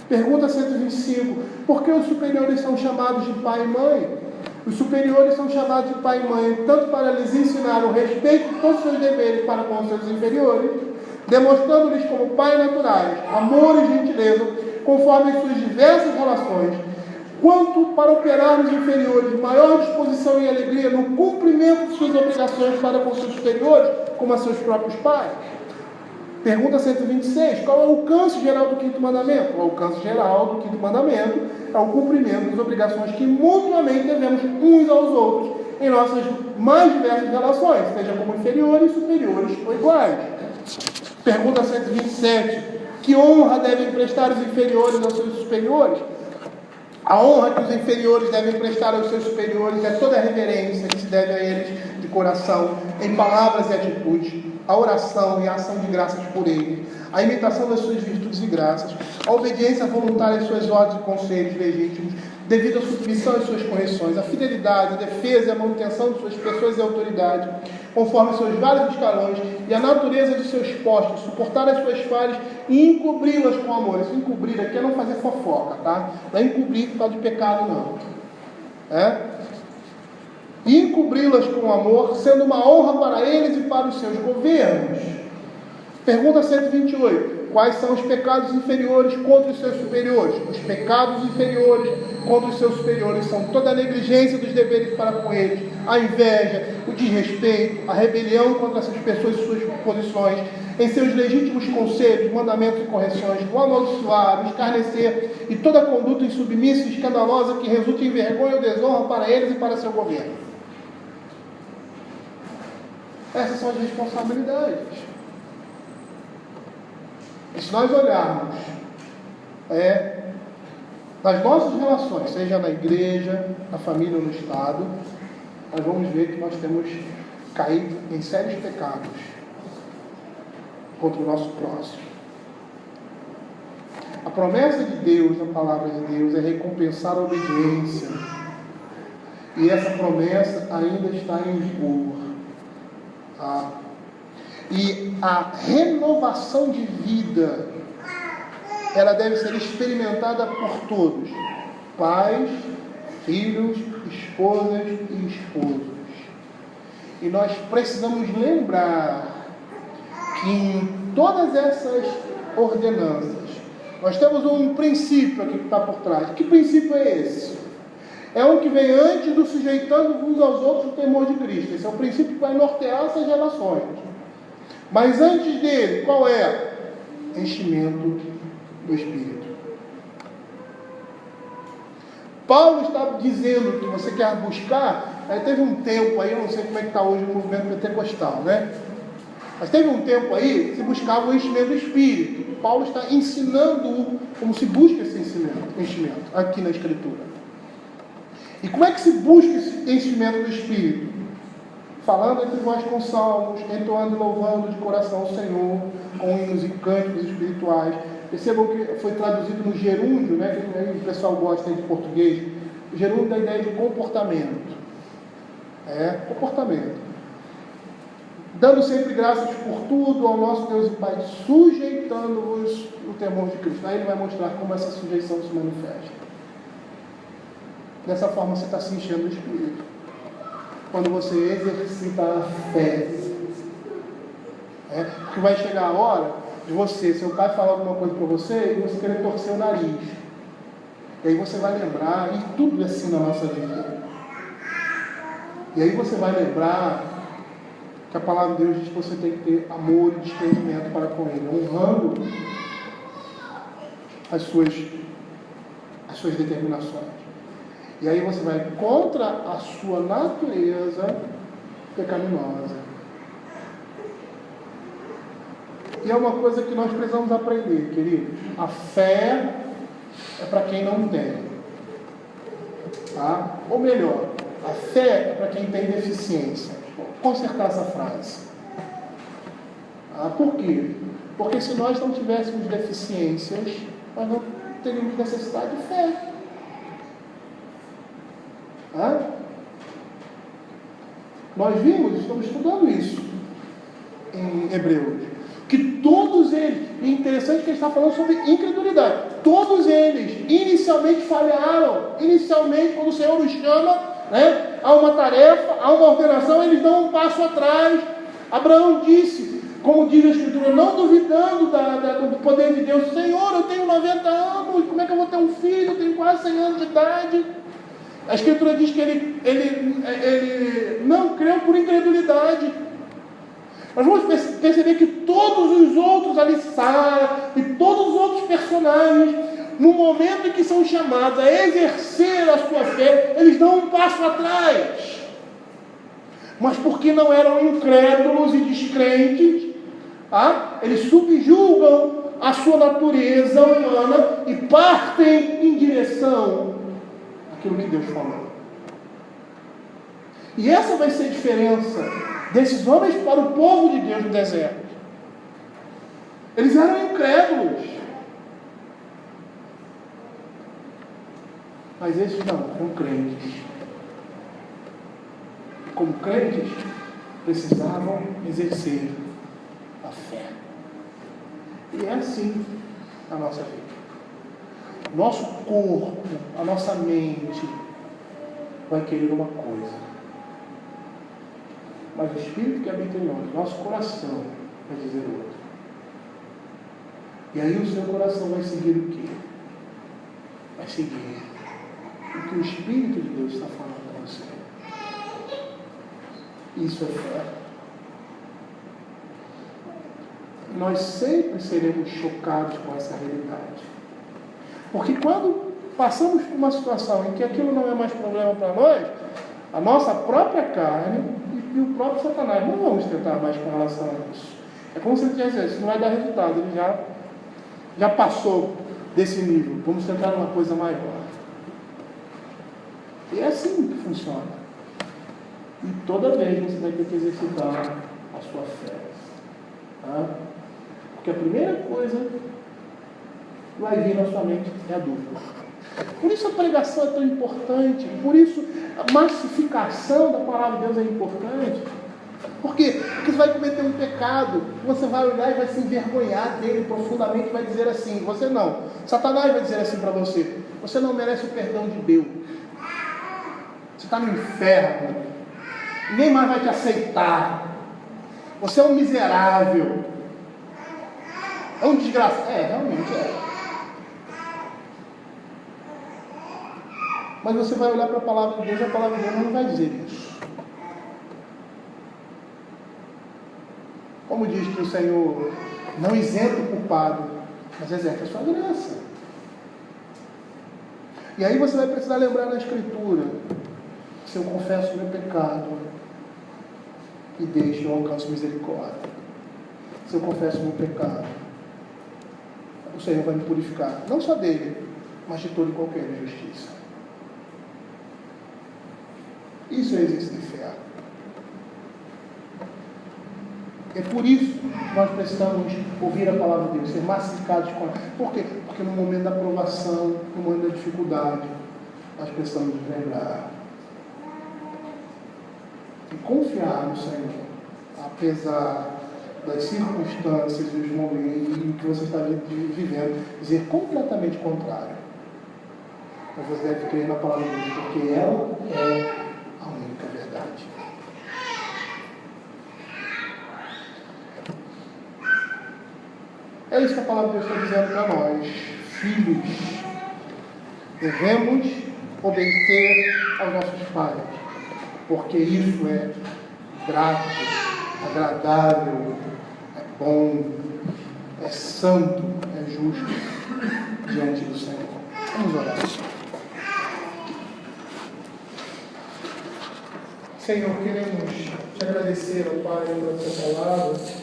Pergunta 125. Por que os superiores são chamados de pai e mãe? Os superiores são chamados de pai e mãe tanto para lhes ensinar o respeito de todos os seus deveres para com os seus inferiores, demonstrando-lhes como pais naturais, amor e gentileza, conforme as suas diversas relações, quanto para operar nos inferiores maior disposição e alegria no cumprimento de suas obrigações para com seus superiores, como a seus próprios pais. Pergunta 126. Qual é o alcance geral do quinto mandamento? O alcance geral do quinto mandamento é o cumprimento das obrigações que mutuamente devemos uns aos outros em nossas mais diversas relações, seja como inferiores, superiores ou iguais. Pergunta 127. Que honra devem prestar os inferiores aos seus superiores? A honra que os inferiores devem prestar aos seus superiores é toda a reverência que se deve a eles de coração, em palavras e atitudes, a oração e a ação de graças por eles, a imitação das suas virtudes e graças, a obediência voluntária às suas ordens e conselhos legítimos, devido à submissão às suas correções, a fidelidade, a defesa e a manutenção de suas pessoas e autoridade, conforme seus vários escalões e a natureza de seus postos, suportar as suas falhas e encobri-las com amor. Isso encobrir aqui é não fazer fofoca, tá? Não é encobrir por causa de pecado, não. E encobri-las com amor, sendo uma honra para eles e para os seus governos. Pergunta 128. Quais são os pecados inferiores contra os seus superiores? Os pecados inferiores contra os seus superiores são toda a negligência dos deveres para com eles, a inveja, o desrespeito, a rebelião contra essas pessoas e suas posições, em seus legítimos conselhos, mandamentos e correções, o amaldiçoar, o escarnecer e toda conduta insubmissa e escandalosa que resulte em vergonha ou desonra para eles e para seu governo. Essas são as responsabilidades. E se nós olharmos nas nossas relações, seja na igreja, na família ou no Estado, nós vamos ver que nós temos caído em sérios pecados contra o nosso próximo. A promessa de Deus, na palavra de Deus, é recompensar a obediência. E essa promessa ainda está em vigor. E a renovação de vida, ela deve ser experimentada por todos, pais, filhos, esposas e esposos. E nós precisamos lembrar que em todas essas ordenanças, nós temos um princípio aqui que está por trás. Que princípio é esse? É um que vem antes do sujeitando uns aos outros no temor de Cristo. Esse é o princípio que vai nortear essas relações. Mas antes dele, qual é? Enchimento do Espírito. Paulo está dizendo que você quer buscar. Teve um tempo aí, eu não sei como é que está hoje o movimento pentecostal, né? Mas teve um tempo aí que se buscava o enchimento do Espírito. Paulo está ensinando como se busca esse enchimento aqui na Escritura. E como é que se busca esse enchimento do Espírito? Falando entre vós com salmos, entoando e louvando de coração ao Senhor, com hinos e cânticos espirituais. Percebam que foi traduzido no gerúndio, né? Que o pessoal gosta de português. O gerúndio da ideia de comportamento. Comportamento. Dando sempre graças por tudo ao nosso Deus e Pai, sujeitando-vos no temor de Cristo. Aí ele vai mostrar como essa sujeição se manifesta. Dessa forma você está se enchendo do Espírito. Quando você exercita a fé. Porque vai chegar a hora de você, seu pai falar alguma coisa para você e você querer torcer o nariz. E aí você vai lembrar, e tudo é assim na nossa vida. E aí você vai lembrar que a palavra de Deus diz que você tem que ter amor e desprendimento para com Ele, honrando as suas determinações. E aí você vai contra a sua natureza pecaminosa. E é uma coisa que nós precisamos aprender, queridos. A fé é para quem não tem. Tá? Ou melhor, a fé é para quem tem deficiência. Vou consertar essa frase. Por quê? Porque se nós não tivéssemos deficiências, nós não teríamos necessidade de fé. Nós vimos, estamos estudando isso em Hebreus, que todos eles, e é interessante que ele está falando sobre incredulidade, todos eles inicialmente falharam. Inicialmente, quando o Senhor os chama, né, há uma tarefa, há uma ordenação, eles dão um passo atrás. Abraão disse, como diz a Escritura, não duvidando do poder de Deus: Senhor, eu tenho 90 anos, como é que eu vou ter um filho? Eu tenho quase 100 anos de idade. A Escritura diz que ele não creu por incredulidade. Nós vamos perceber que todos os outros ali, Sara e todos os outros personagens, no momento em que são chamados a exercer a sua fé, eles dão um passo atrás. Mas porque não eram incrédulos e descrentes, eles subjugam a sua natureza humana e partem em direção àquilo que Deus falou. E essa vai ser a diferença desses homens para o povo de Deus no deserto. Eles eram incrédulos, mas esses não, eram crentes. Como crentes, precisavam exercer a fé. E é assim a nossa vida. Nosso corpo, a nossa mente vai querer uma coisa, mas o Espírito que habita em nós, nosso coração, vai dizer outra. E aí o seu coração vai seguir o quê? Vai seguir o que o Espírito de Deus está falando para você. Isso é fé. Nós sempre seremos chocados com essa realidade. Porque quando passamos por uma situação em que aquilo não é mais problema para nós, a nossa própria carne e o próprio Satanás não vamos tentar mais com relação a isso. É como se ele dissesse: isso não vai dar resultado, ele já passou desse nível, vamos tentar uma coisa maior. E é assim que funciona. E toda vez você vai ter que exercitar a sua fé. Porque a primeira coisa que vai vir na sua mente é a dúvida. Por isso a pregação é tão importante, por isso a massificação da palavra de Deus é importante. Por quê? Porque você vai cometer um pecado, você vai olhar e vai se envergonhar dele profundamente, vai dizer assim, você não. Satanás vai dizer assim para você: você não merece o perdão de Deus. Você está no inferno. Ninguém mais vai te aceitar. Você é um miserável. É um desgraçado. Realmente é. Mas você vai olhar para a palavra de Deus e a palavra de Deus não vai dizer isso. Como diz que o Senhor não isenta o culpado, mas exerce a sua graça. E aí você vai precisar lembrar na Escritura: se eu confesso o meu pecado e deixo, eu alcanço misericórdia. Se eu confesso o meu pecado, o Senhor vai me purificar, não só dele, mas de toda e qualquer injustiça. Isso é exercício de fé. É por isso que nós precisamos ouvir a palavra de Deus, ser massificados com ela. Por quê? Porque no momento da provação, no momento da dificuldade, nós precisamos lembrar e confiar no Senhor, apesar das circunstâncias e dos momentos em que você está vivendo, dizer completamente contrário. Mas você deve crer na palavra de Deus, porque ela é a única verdade. É isso que a palavra de Deus está dizendo para nós, filhos. Devemos obedecer aos nossos pais, porque isso é grato, agradável, é bom, é santo, é justo diante do Senhor. Vamos orar. Senhor, queremos te agradecer, ó Pai, pela tua palavra.